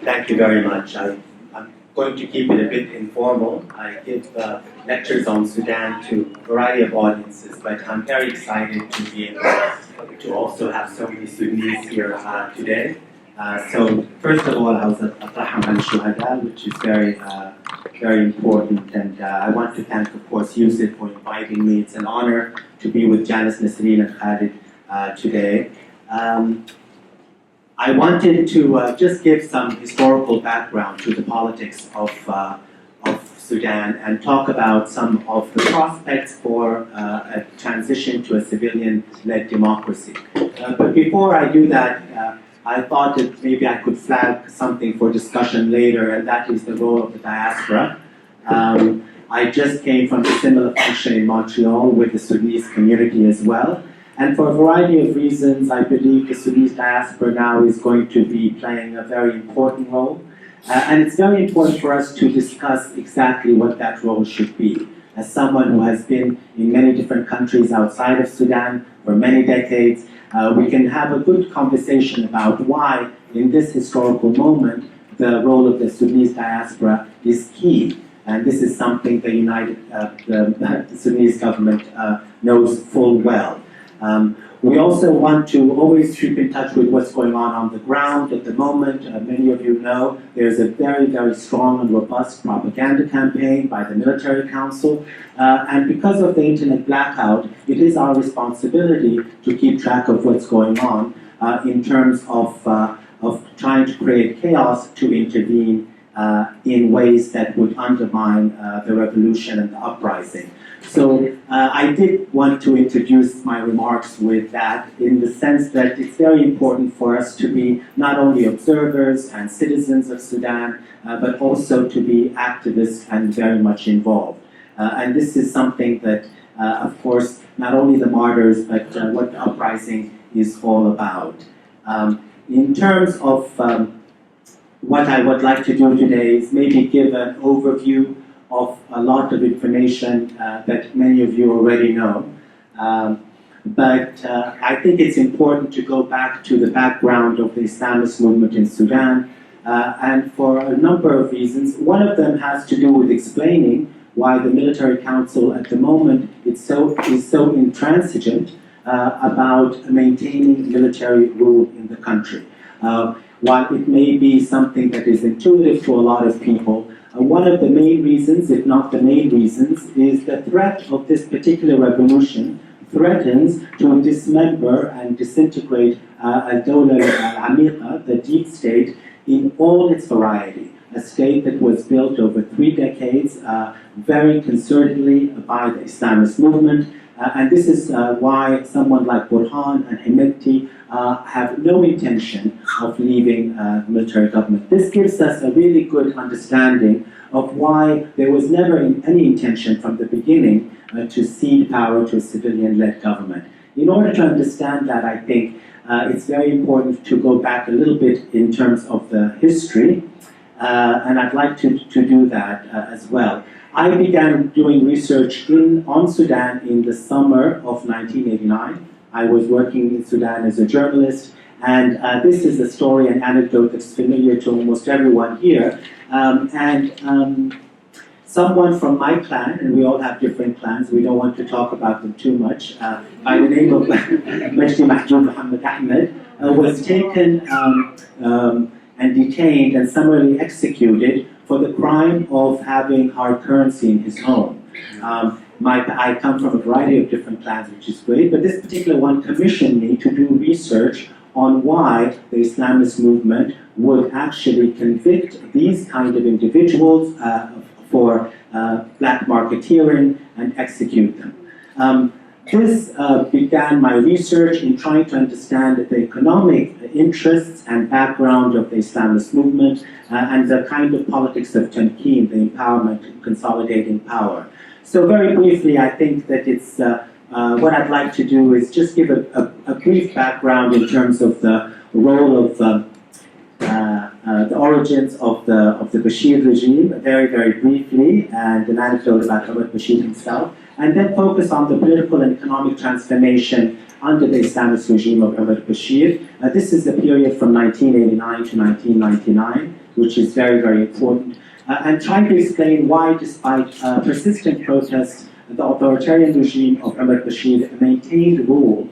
Thank you very much. I'm going to keep it a bit informal. I give lectures on Sudan to a variety of audiences, but I'm very excited to be able to also have so many Sudanese here today. So first of all, I was at Rahman al-Shuhada, which is very important, and I want to thank, of course, Yusuf for inviting me. It's an honor to be with Janice, Nasreen, and Khalid today. I wanted to just give some historical background to the politics of Sudan and talk about some of the prospects for a transition to a civilian-led democracy. But before I do that, I thought that maybe I could flag something for discussion later, and that is the role of the diaspora. I just came from a similar function in Montreal with the Sudanese community as well. And for a variety of reasons, I believe the Sudanese diaspora now is going to be playing a very important role. And it's very important for us to discuss exactly what that role should be. As someone who has been in many different countries outside of Sudan for many decades, we can have a good conversation about why, in this historical moment, the role of the Sudanese diaspora is key. And this is something the Sudanese government knows full well. We also want to always keep in touch with what's going on the ground at the moment. Many of you know there's a very, very strong and robust propaganda campaign by the military council. And because of the internet blackout, it is our responsibility to keep track of what's going on in terms of trying to create chaos to intervene in ways that would undermine the revolution and the uprising. So I did want to introduce my remarks with that in the sense that it's very important for us to be not only observers and citizens of Sudan, but also to be activists and very much involved. And this is something that, of course, not only the martyrs, but what the uprising is all about. In terms of what I would like to do today is maybe give an overview of a lot of information that many of you already know. But I think it's important to go back to the background of the Islamist movement in Sudan, and for a number of reasons. One of them has to do with explaining why the military council at the moment is so intransigent about maintaining military rule in the country. While it may be something that is intuitive to a lot of people, one of the main reasons, if not the main reasons, is the threat of this particular revolution threatens to dismember and disintegrate al-Dawla al-Amiqa, the deep state, in all its variety. A state that was built over 3 decades, very concertedly by the Islamist movement. And this is why someone like Burhan and Hemedti have no intention of leaving the military government. This gives us a really good understanding of why there was never any intention from the beginning to cede power to a civilian-led government. In order to understand that, I think it's very important to go back a little bit in terms of the history, and I'd like to do that as well. I began doing research on Sudan in the summer of 1989. I was working in Sudan as a journalist, and this is a story and anecdote that's familiar to almost everyone here. Someone from my clan, and we all have different clans, we don't want to talk about them too much, by the name of Majdi Mahjoub Muhammad Ahmed, was taken and detained and summarily executed for the crime of having hard currency in his home. I come from a variety of different clans, which is great, but this particular one commissioned me to do research on why the Islamist movement would actually convict these kind of individuals for black marketeering and execute them. This began my research in trying to understand the economic interests and background of the Islamist movement and the kind of politics of tamkeen, the empowerment, consolidating power. So very briefly, I think that it's what I'd like to do is just give a brief background in terms of the role of the the origins of the Bashir regime, very, very briefly, and an anecdote about Omar Bashir himself, and then focus on the political and economic transformation under the Islamist regime of Omar Bashir. This is the period from 1989 to 1999, which is very, very important, and trying to explain why, despite persistent protests, the authoritarian regime of Omar Bashir maintained rule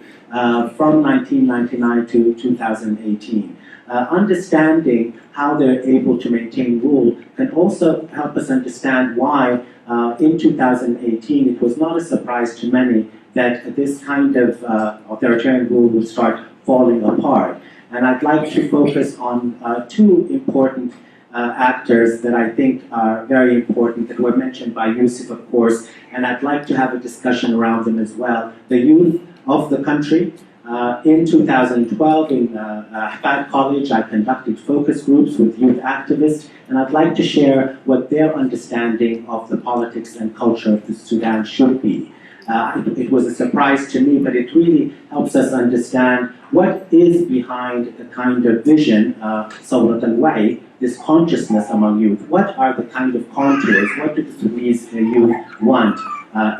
from 1999 to 2018. Understanding how they're able to maintain rule can also help us understand why in 2018 it was not a surprise to many that this kind of authoritarian rule would start falling apart. And I'd like to focus on two important actors that I think are very important, that were mentioned by Yusuf, of course, and I'd like to have a discussion around them as well. The youth of the country. In 2012, in Ahfad College, I conducted focus groups with youth activists, and I'd like to share what their understanding of the politics and culture of the Sudan should be. It was a surprise to me, but it really helps us understand what is behind the kind of vision, Sawrat al-Wa'i, this consciousness among youth. What are the kind of contours? What do the Sudanese youth want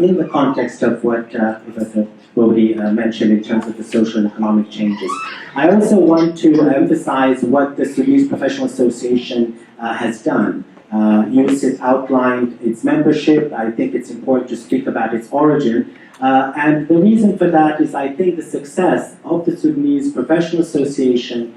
in the context of what Professor Brody mentioned in terms of the social and economic changes? I also want to emphasize what the Sudanese Professional Association has done. Yusuf outlined its membership. I think it's important to speak about its origin. And the reason for that is I think the success of the Sudanese Professional Association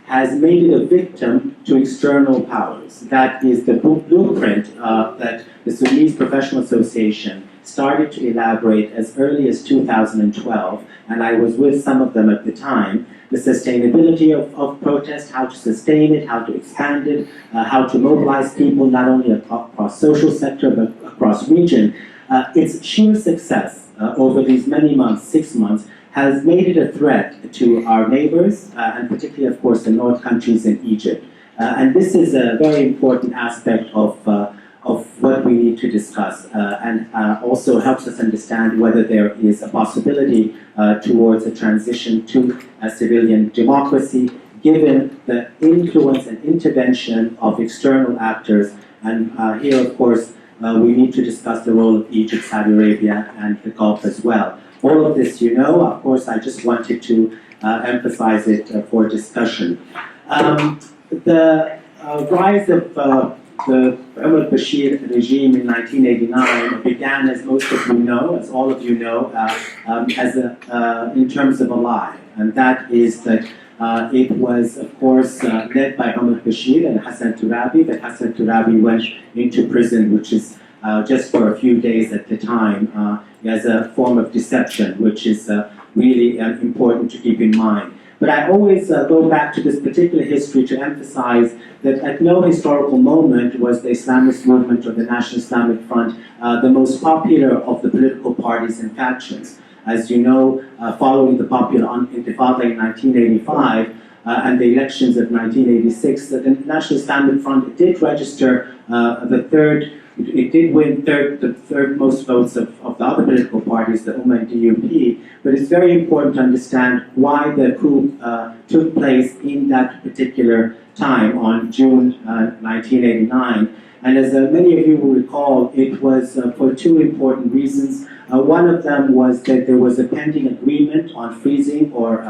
has made it a victim to external powers. That is the blueprint that the Sudanese Professional Association started to elaborate as early as 2012, and I was with some of them at the time. The sustainability of protest, how to sustain it, how to expand it, how to mobilize people not only across social sector but across region. Its sheer success over these many months, 6 months, has made it a threat to our neighbors, and particularly, of course, the North countries in Egypt. And this is a very important aspect of what we need to discuss, and also helps us understand whether there is a possibility towards a transition to a civilian democracy, given the influence and intervention of external actors. And here, of course, we need to discuss the role of Egypt, Saudi Arabia, and the Gulf as well. All of this you know. Of course, I just wanted to emphasize it for discussion. The rise of the Omar Bashir regime in 1989 began, as most of you know, as all of you know, in terms of a lie. And that is that it was, of course, led by Omar Bashir and Hassan Turabi, but Hassan Turabi went into prison, which is just for a few days at the time, as a form of deception, which is really important to keep in mind. But I always go back to this particular history to emphasize that at no historical moment was the Islamist movement or the National Islamic Front the most popular of the political parties and factions. As you know, following the popular Intifada in 1985 and the elections of 1986, the National Islamic Front did register it did win the third most votes of the other political parties, the Ummah and DUP, but it's very important to understand why the coup took place in that particular time on June 1989. And as many of you will recall, it was for two important reasons. One of them was that there was a pending agreement on freezing or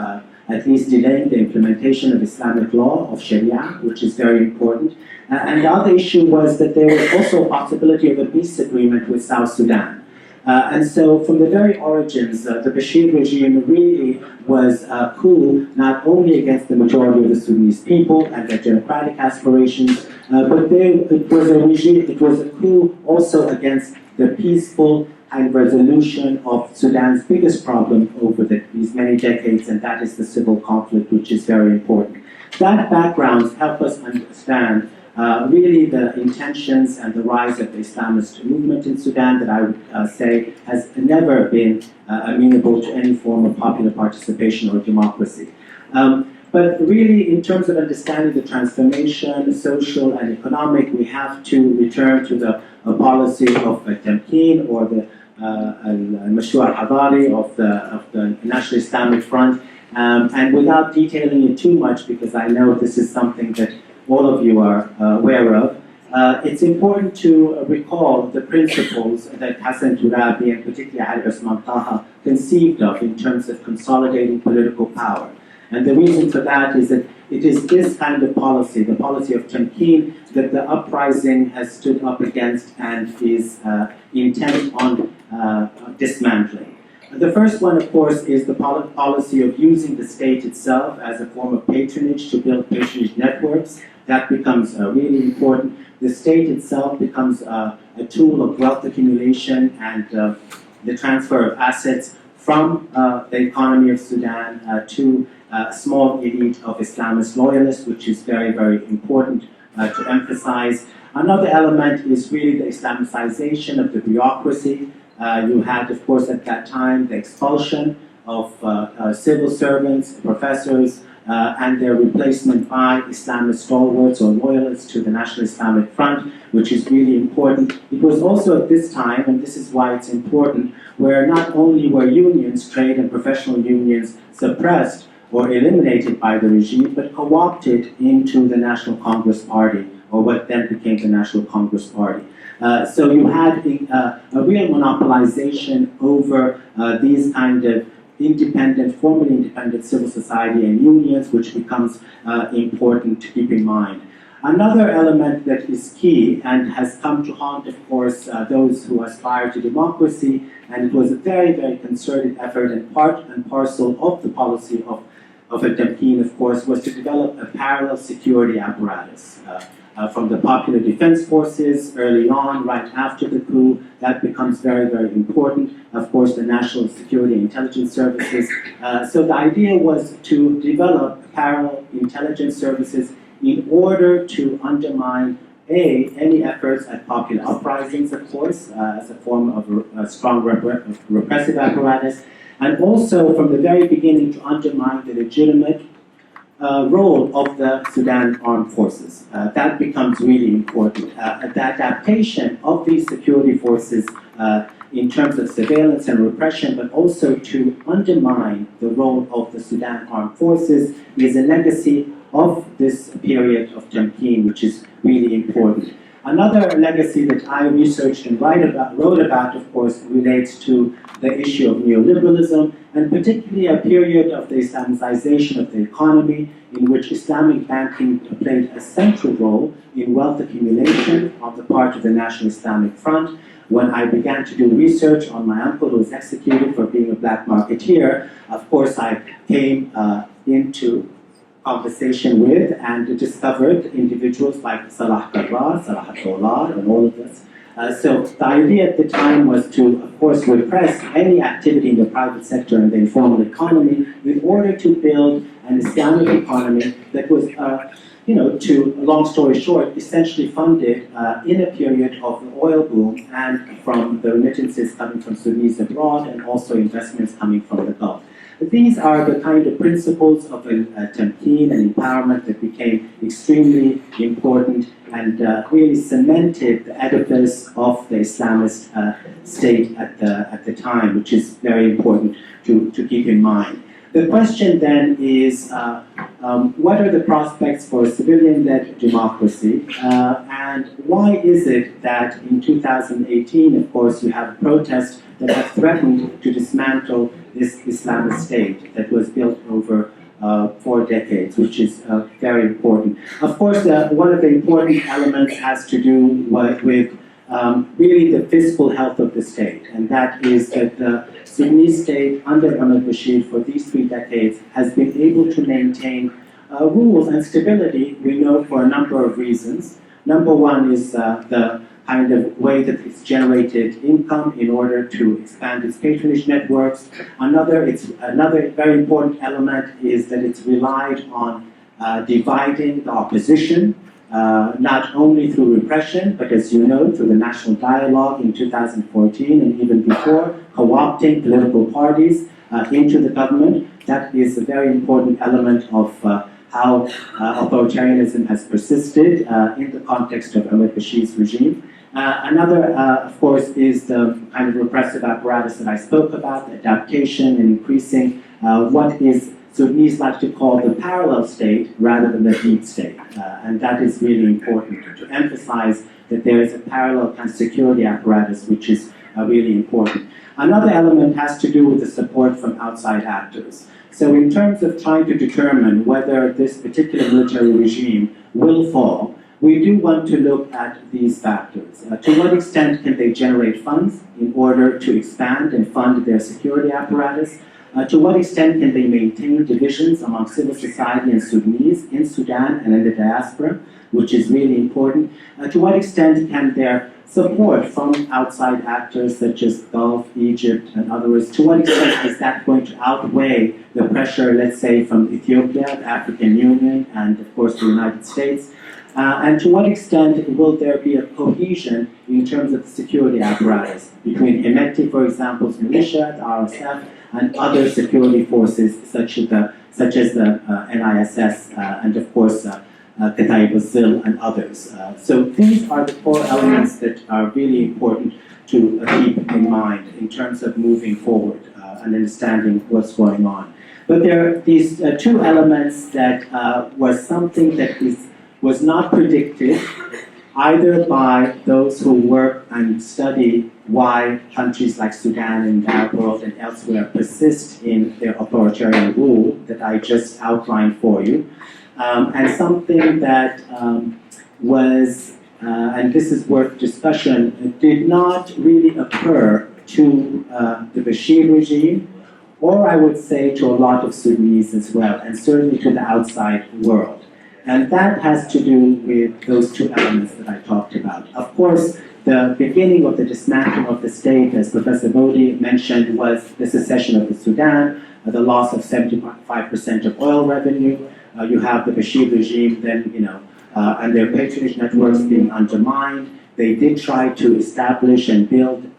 at least delaying the implementation of Islamic law, of Sharia, which is very important. And the other issue was that there was also a possibility of a peace agreement with South Sudan. And so from the very origins, the Bashir regime really was a coup not only against the majority of the Sudanese people and their democratic aspirations, but it was a coup also against the peaceful and resolution of Sudan's biggest problem over these many decades, and that is the civil conflict, which is very important. That background helps us understand really the intentions and the rise of the Islamist movement in Sudan that I would say has never been amenable to any form of popular participation or democracy. But really, in terms of understanding the transformation, social and economic, we have to return to the policy of Tamkeen or the al-Mashru' al-Hadari of the National Islamic Front. And without detailing it too much, because I know this is something that all of you are aware of. It's important to recall the principles that Hassan Turabi and particularly Ali Osman Taha conceived of in terms of consolidating political power. And the reason for that is that it is this kind of policy, the policy of Tamkeen, that the uprising has stood up against and is intent on dismantling. The first one, of course, is the policy of using the state itself as a form of patronage to build patronage networks. That becomes really important. The state itself becomes a tool of wealth accumulation and the transfer of assets from the economy of Sudan to a small elite of Islamist loyalists, which is very, very important to emphasize. Another element is really the Islamicization of the bureaucracy. You had, of course, at that time, the expulsion of civil servants, professors, and their replacement by Islamist stalwarts or loyalists to the National Islamic Front, which is really important. It was also at this time, and this is why it's important, where not only were unions, trade and professional unions, suppressed or eliminated by the regime, but co-opted into the National Congress Party, or what then became the National Congress Party. So you had a real monopolization over these kind of independent, formally independent civil society and unions, which becomes important to keep in mind. Another element that is key and has come to haunt, of course, those who aspire to democracy, and it was a very, very concerted effort and part and parcel of the policy of Tamkeen, of course, was to develop a parallel security apparatus. From the Popular Defense Forces early on, right after the coup, that becomes very, very important. Of course, the National Security Intelligence Services. So the idea was to develop parallel intelligence services in order to undermine any efforts at popular uprisings, of course, as a form of a strong repressive apparatus, and also from the very beginning to undermine the legitimate role of the Sudan armed forces. That becomes really important. The adaptation of these security forces in terms of surveillance and repression, but also to undermine the role of the Sudan armed forces is a legacy of this period of Tamkeen, which is really important. Another legacy that I researched and wrote about, of course, relates to the issue of neoliberalism, and particularly a period of the Islamicization of the economy, in which Islamic banking played a central role in wealth accumulation on the part of the National Islamic Front. When I began to do research on my uncle who was executed for being a black marketeer, of course I came into conversation with and discovered individuals like Salah Karrar, Salah Abdullah, and all of this. So the idea at the time was to, of course, repress any activity in the private sector and the informal economy in order to build an Islamic economy that was, to, long story short, essentially funded in a period of the oil boom and from the remittances coming from Sudanese abroad and also investments coming from the Gulf. These are the kind of principles of Tamkeen and empowerment that became extremely important and really cemented the edifice of the Islamist state at the time, which is very important to keep in mind. The question then is, what are the prospects for a civilian-led democracy? And why is it that in 2018, of course, you have protests that have threatened to dismantle this Islamist state that was built over 4 decades, which is very important. Of course, one of the important elements has to do with really the fiscal health of the state, and that is that the Sudanese state under Ahmed Bashir for these 3 decades has been able to maintain rules and stability, we know, for a number of reasons. Number one is the kind of way that it's generated income in order to expand its patronage networks. Another very important element is that it's relied on dividing the opposition, not only through repression, but as you know, through the national dialogue in 2014 and even before, co-opting political parties into the government. That is a very important element of how authoritarianism has persisted in the context of Ahmed Bashir's regime. Another, of course, is the kind of repressive apparatus that I spoke about, the adaptation and increasing what is Sudanese like to call the parallel state rather than the deep state. And that is really important to emphasize that there is a parallel kind of security apparatus which is really important. Another element has to do with the support from outside actors. So in terms of trying to determine whether this particular military regime will fall, we do want to look at these factors. To what extent can they generate funds in order to expand and fund their security apparatus? To what extent can they maintain divisions among civil society and Sudanese in Sudan and in the diaspora, which is really important? To what extent can their support from outside actors such as Gulf, Egypt, and others, to what extent is that going to outweigh the pressure, let's say, from Ethiopia, the African Union, and of course the United States? And to what extent will there be a cohesion in terms of the security apparatus between Hemeti, for example's militia, the RSF, and other security forces such as the NISS, and of course Qatay Brazil and others. So these are the core elements that are really important to keep in mind in terms of moving forward and understanding what's going on. But there are these two elements that was something that was not predicted either by those who work and study why countries like Sudan and the Arab world and elsewhere persist in their authoritarian rule that I just outlined for you. And something that was, and this is worth discussion, did not really occur to the Bashir regime, or I would say to a lot of Sudanese as well, and certainly to the outside world. And that has to do with those two elements that I talked about. Of course, the beginning of the dismantling of the state, as Professor Modi mentioned, was the secession of the Sudan, the loss of 75% of oil revenue. You have the Bashir regime then, and their patronage networks being undermined. They did try to establish and build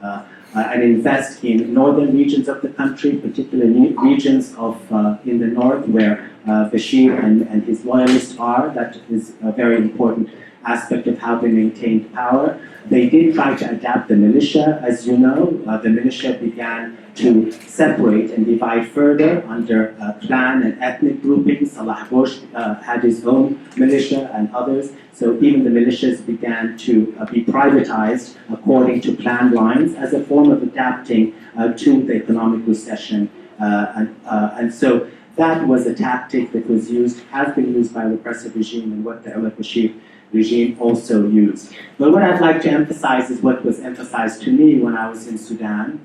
and invest in northern regions of the country, particularly regions of in the north where Bashir and his loyalists are. That is a very important aspect of how they maintained power. They did try to adapt the militia, as you know. The militia began to separate and divide further under clan and ethnic groupings. Salah Bush had his own militia and others. So even the militias began to be privatized according to clan lines as a form of adapting to the economic recession. And so that was a tactic that was used, has been used by the repressive regime, and what the al-Bashir regime also used. But what I'd like to emphasize is what was emphasized to me when I was in Sudan,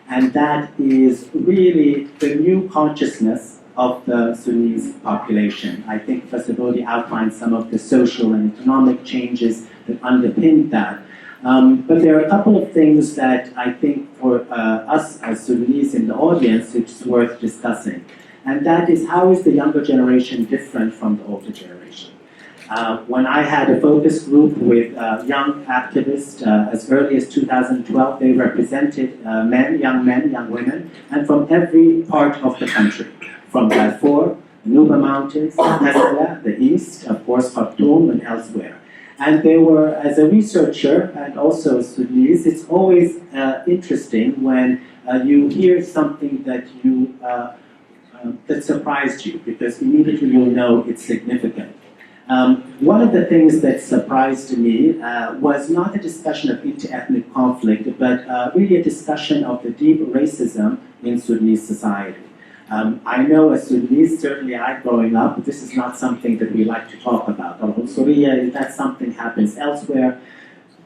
and that is really the new consciousness of the Sudanese population. I think Professor Bodhi outlined some of the social and economic changes that underpinned that. But there are a couple of things that I think for us as Sudanese in the audience, it's worth discussing. And that is, how is the younger generation different from the older generation? When I had a focus group with young activists as early as 2012, they represented young men, young women, and from every part of the country, from Darfur, Nuba Mountains, Tazala, the east, of course, Khartoum, and elsewhere. And they were, as a researcher and also Sudanese, it's always interesting when you hear something that that surprised you, because immediately you'll know it's significant. One of the things that surprised me was not a discussion of inter-ethnic conflict, but really a discussion of the deep racism in Sudanese society. I know as Sudanese, certainly I growing up, this is not something that we like to talk about. Al-Unsuriyya, that something happens elsewhere.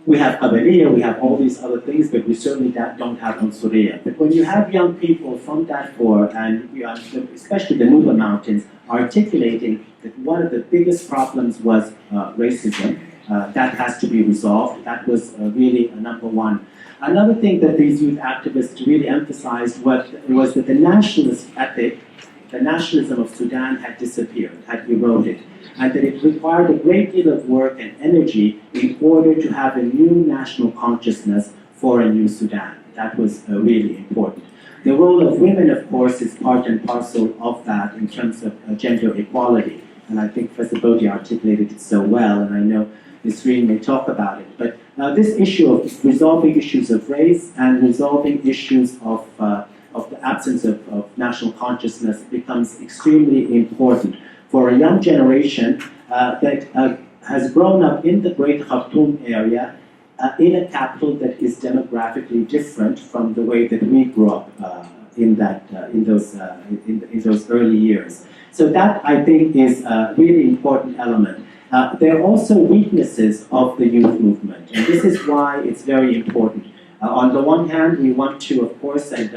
We have Qabaliya, we have all these other things, but we certainly don't have Unsuriyya. But when you have young people from Darfur, and especially the Nuba Mountains, articulating that one of the biggest problems was racism, that has to be resolved. That was really number one. Another thing that these youth activists really emphasized was that the nationalist ethic, the nationalism of Sudan had disappeared, had eroded, and that it required a great deal of work and energy in order to have a new national consciousness for a new Sudan. That was really important. The role of women, of course, is part and parcel of that in terms of gender equality. And I think Professor Bodhi articulated it so well, and I know Nisreen may talk about it. But this issue of resolving issues of race and resolving issues of the absence of national consciousness becomes extremely important for a young generation that has grown up in the Great Khartoum area in a capital that is demographically different from the way that we grew up in those early years. So that, I think, is a really important element. There are also weaknesses of the youth movement, and this is why it's very important. On the one hand, we want to, of course, and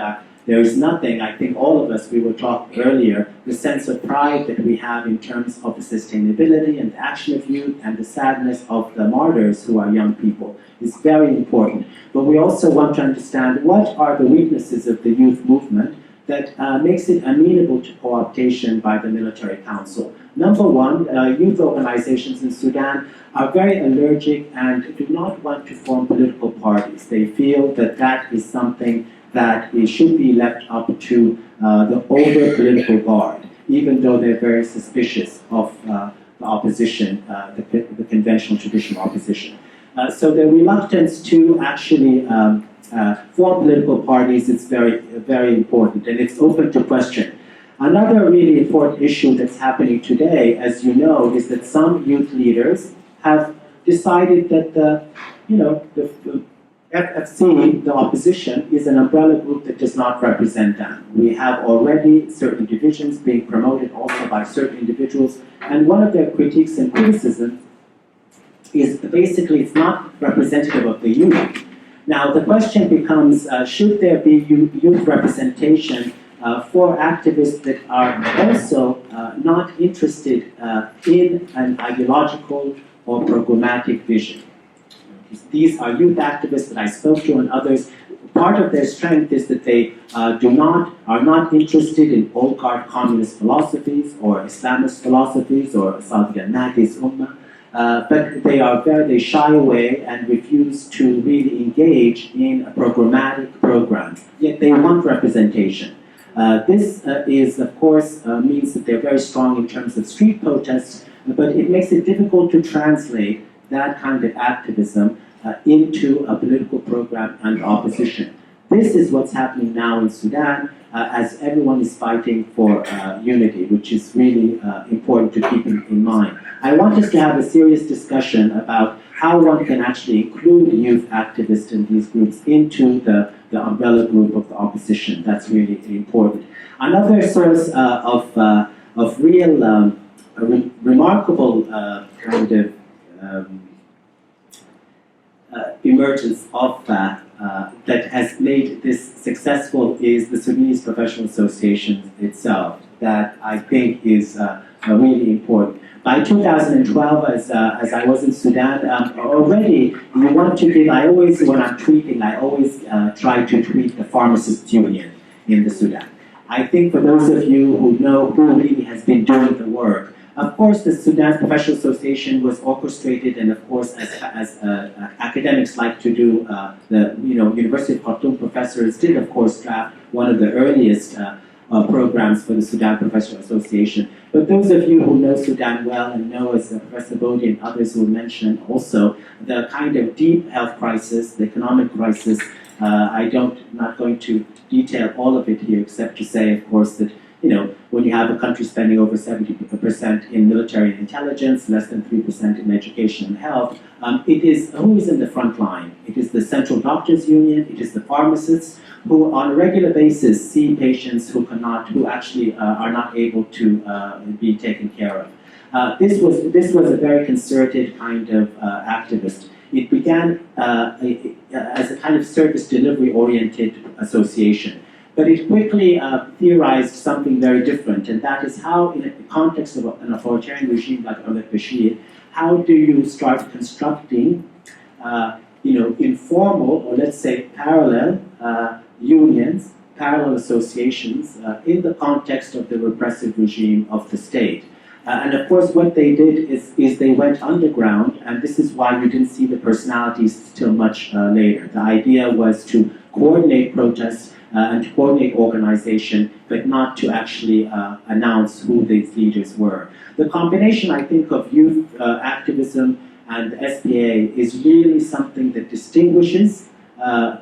there is nothing, I think all of us, we were talking earlier, the sense of pride that we have in terms of the sustainability and the action of youth and the sadness of the martyrs who are young people is very important. But we also want to understand what are the weaknesses of the youth movement that makes it amenable to co-optation by the military council. Number one, youth organizations in Sudan are very allergic and do not want to form political parties. They feel that that is something that it should be left up to the older political guard, even though they're very suspicious of the opposition, the conventional traditional opposition. So the reluctance to actually form political parties is very, very important, and it's open to question. Another really important issue that's happening today, as you know, is that some youth leaders have decided that the FFC, the opposition, is an umbrella group that does not represent them. We have already certain divisions being promoted also by certain individuals, and one of their critiques and criticisms is basically it's not representative of the youth. Now the question becomes, should there be youth representation for activists that are also not interested in an ideological or programmatic vision? These are youth activists that I spoke to and others. Part of their strength is that they are not interested in old guard communist philosophies or Islamist philosophies or Saudi-Nadi's Ummah, but they shy away and refuse to really engage in a programmatic program. Yet they want representation. This is, of course, means that they're very strong in terms of street protests, but it makes it difficult to translate that kind of activism into a political program and opposition. This is what's happening now in Sudan as everyone is fighting for unity, which is really important to keep in mind. I want us to have a serious discussion about how one can actually include youth activists in these groups into the umbrella group of the opposition. That's really important. Another source of real remarkable kind of emergence of that has made this successful is the Sudanese Professional Association itself, that I think is really important. By 2012, as I was in Sudan, already you want to give, when I'm tweeting, I always try to tweet the Pharmacists Union in the Sudan. I think for those of you who know who really has been doing the work, of course, the Sudan Professional Association was orchestrated, and of course, as academics like to do, the University of Khartoum professors did, of course, draft one of the earliest programs for the Sudan Professional Association. But those of you who know Sudan well and know, as Professor Bodhi and others will mention also, the kind of deep health crisis, the economic crisis, I'm not going to detail all of it here, except to say, of course, that when you have a country spending over 70% in military and intelligence, less than 3% in education and health, it is who is in the front line? It is the Central Doctors Union, it is the pharmacists who on a regular basis see patients who actually are not able to be taken care of. This was a very concerted kind of activist. It began as a kind of service delivery-oriented association. But it quickly theorized something very different, and that is how, in the context of an authoritarian regime like Omar Bashir, how do you start constructing, informal, or let's say parallel unions, parallel associations in the context of the repressive regime of the state. And of course, what they did is they went underground, and this is why you didn't see the personalities till much later. The idea was to coordinate protests and to coordinate organization, but not to actually announce who these leaders were. The combination, I think, of youth activism and the SPA is really something that distinguishes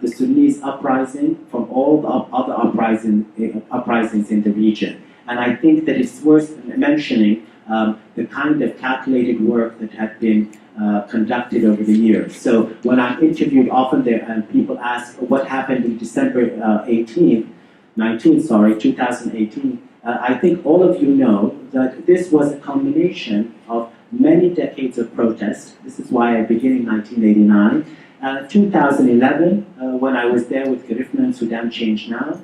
the Sudanese uprising from all the other uprisings in the region. And I think that it's worth mentioning the kind of calculated work that had been conducted over the years. So when I'm interviewed, often people ask what happened in December 2018. I think all of you know that this was a combination of many decades of protest. This is why I begin in 1989. 2011, when I was there with Garifna and Sudan Change Now,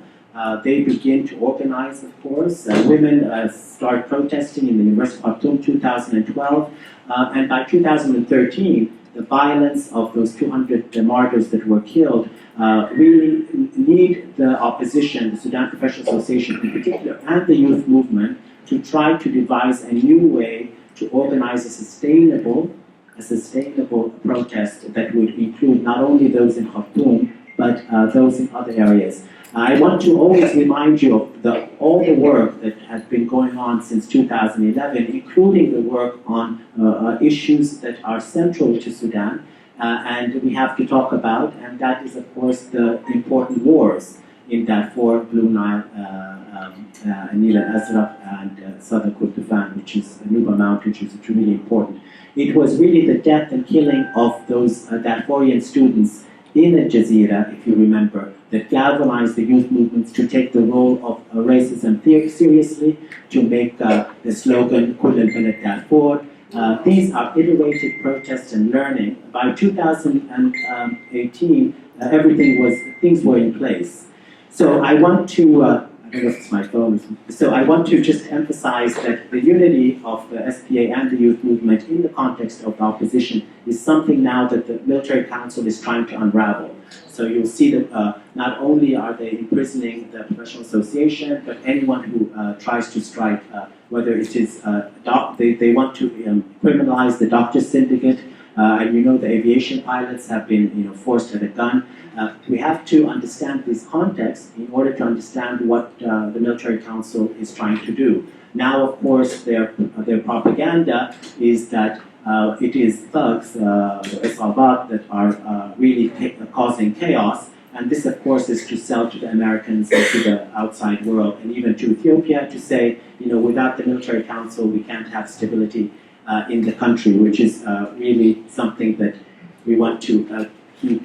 they begin to organize, of course. Women start protesting in the University of Khartoum 2012. And by 2013, the violence of those 200 martyrs that were killed really need the opposition, the Sudan Professional Association in particular, and the youth movement to try to devise a new way to organize a sustainable protest that would include not only those in Khartoum, but those in other areas. I want to always remind you of all the work that has been going on since 2011, including the work on issues that are central to Sudan, and we have to talk about, and that is, of course, the important wars in Darfur, Blue Nile, Nil al-Azraq, and Southern Kordofan, which is Nuba Mountain, which is really important. It was really the death and killing of those Darfurian students in Al Jazeera, if you remember, that galvanized the youth movements to take the role of racism seriously, to make the slogan Kull al-Balad Darfur. These are iterative protests and learning. By 2018, things were in place. So I want to, I don't know if it's my phone. So I want to just emphasize that the unity of the SPA and the youth movement in the context of the opposition is something now that the military council is trying to unravel. So you'll see that not only are they imprisoning the professional association, but anyone who tries to strike, whether it is, they want to criminalize the doctor syndicate, and you know the aviation pilots have been forced at a gun. We have to understand this context in order to understand what the military council is trying to do. Now, of course, their propaganda is that it is thugs, Isabat, that are really causing chaos, and this, of course, is to sell to the Americans and to the outside world, and even to Ethiopia, to say, without the military council, we can't have stability in the country, which is really something that we want to keep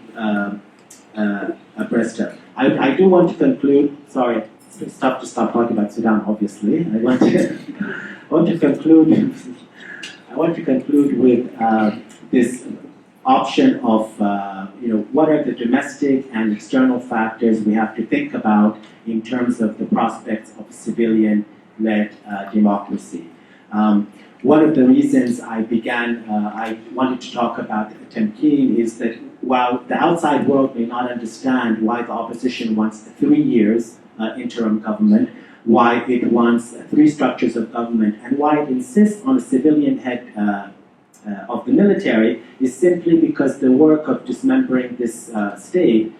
abreast of. I do want to conclude, sorry, stop talking about Sudan, obviously. I want to conclude with this option of, what are the domestic and external factors we have to think about in terms of the prospects of civilian-led democracy. One of the reasons I wanted to talk about Temkin is that while the outside world may not understand why the opposition wants 3 years interim government, why it wants 3 structures of government, and why it insists on a civilian head of the military, is simply because the work of dismembering this state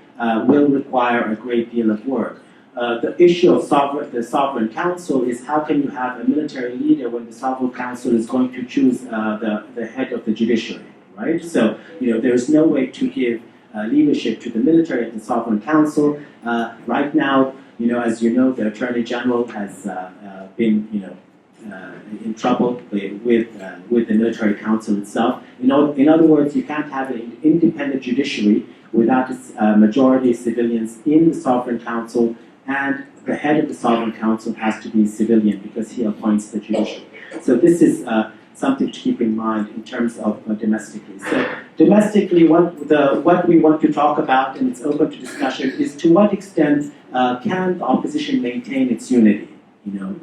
will require a great deal of work. The issue of the Sovereign Council is how can you have a military leader when the Sovereign Council is going to choose the head of the judiciary, right? So, there is no way to give leadership to the military and the Sovereign Council. Right now, as you know, the Attorney General has been, in trouble with the military council itself. In other words, you can't have an independent judiciary without a majority of civilians in the Sovereign Council, and the head of the Sovereign Council has to be civilian because he appoints the judiciary. So this is something to keep in mind in terms of domestically. So domestically, what we want to talk about, and it's open to discussion, is to what extent can the opposition maintain its unity?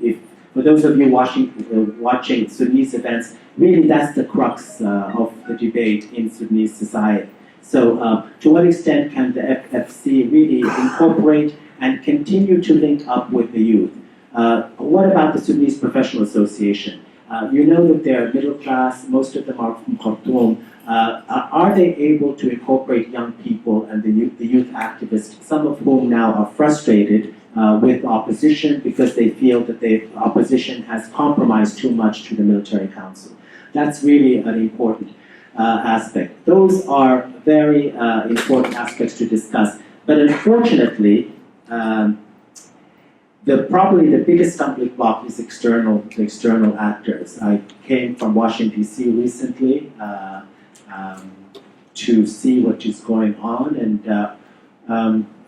If for those of you watching Sudanese events, really that's the crux of the debate in Sudanese society. So to what extent can the FFC really incorporate and continue to link up with the youth? What about the Sudanese Professional Association? You know that they're middle class, most of them are from Khartoum. Are they able to incorporate young people and the youth activists, some of whom now are frustrated with opposition because they feel that the opposition has compromised too much to the military council? That's really important. aspect. Those are very important aspects to discuss. But unfortunately, probably the biggest stumbling block is the external actors. I came from Washington, D.C. recently to see what is going on, and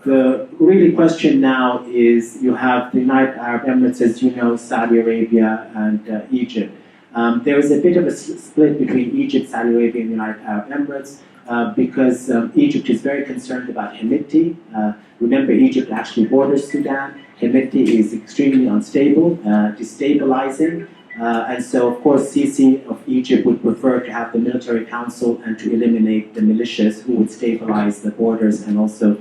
the really question now is you have the United Arab Emirates, as you know, Saudi Arabia, and Egypt. There is a bit of a split between Egypt, Saudi Arabia, and the United Arab Emirates because Egypt is very concerned about Hemedti. Remember, Egypt actually borders Sudan. Hemedti is extremely unstable, destabilizing, and so, of course, Sisi of Egypt would prefer to have the military council and to eliminate the militias who would stabilize the borders and also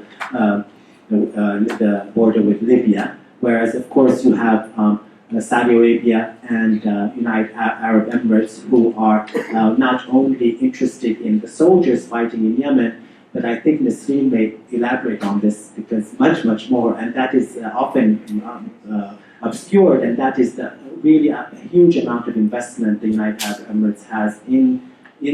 the border with Libya. Whereas, of course, you have Saudi Arabia and United Arab Emirates who are not only interested in the soldiers fighting in Yemen, but I think Nasreen may elaborate on this because much more, and that is often obscured, and that is really a huge amount of investment the United Arab Emirates has in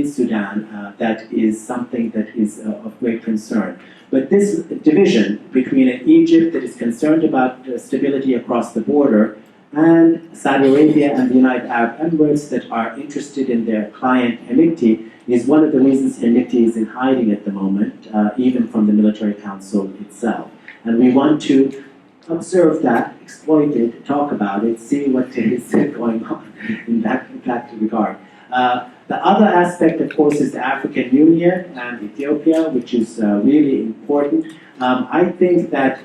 Sudan. That is something that is of great concern. But this division between an Egypt that is concerned about stability across the border and Saudi Arabia and the United Arab Emirates that are interested in their client Hemedti is one of the reasons Hemedti is in hiding at the moment, even from the military council itself. And we want to observe that, exploit it, talk about it, see what is going on in that regard. The other aspect, of course, is the African Union and Ethiopia, which is really important. I think that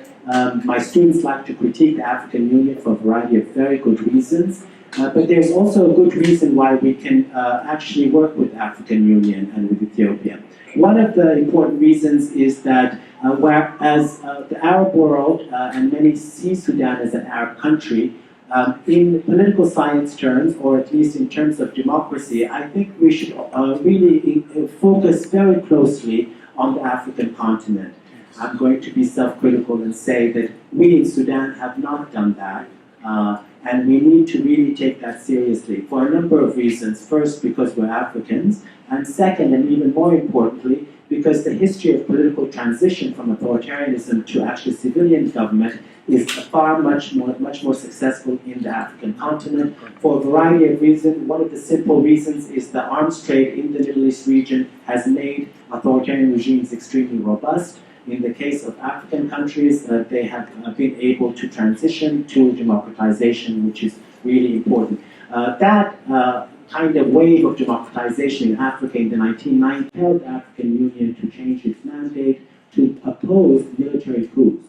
my students like to critique the African Union for a variety of very good reasons, but there's also a good reason why we can actually work with the African Union and with Ethiopia. One of the important reasons is that whereas the Arab world and many see Sudan as an Arab country, in political science terms, or at least in terms of democracy, I think we should really focus very closely on the African continent. I'm going to be self-critical and say that we in Sudan have not done that, and we need to really take that seriously for a number of reasons. First, because we're Africans, and second, and even more importantly, because the history of political transition from authoritarianism to actually civilian government is much more successful in the African continent for a variety of reasons. One of the simple reasons is the arms trade in the Middle East region has made authoritarian regimes extremely robust. In the case of African countries, they have been able to transition to democratization, which is really important. That kind of wave of democratization in Africa in the 1990s held the African Union to change its mandate to oppose military coups.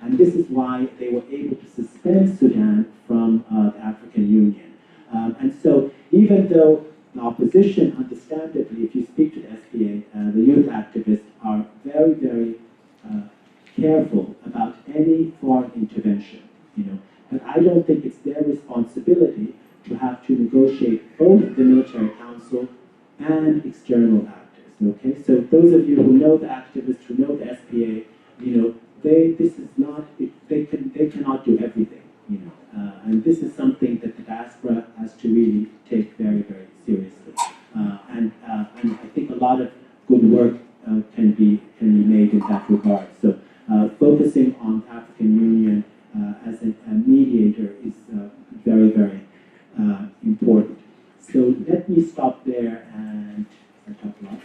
And this is why they were able to suspend Sudan from the African Union. And so even though the opposition, understandably, if you speak to the SPA, the youth activists are very careful about any foreign intervention, But I don't think it's their responsibility to have to negotiate both the military council and external actors. Okay, so those of you who know the activists, who know the SPA, they cannot do everything, and this is something that the diaspora has to really take very seriously. And I think a lot of good work can be made in that regard. So focusing on the African Union as a mediator is very important. So let me stop there, and I talk a lot.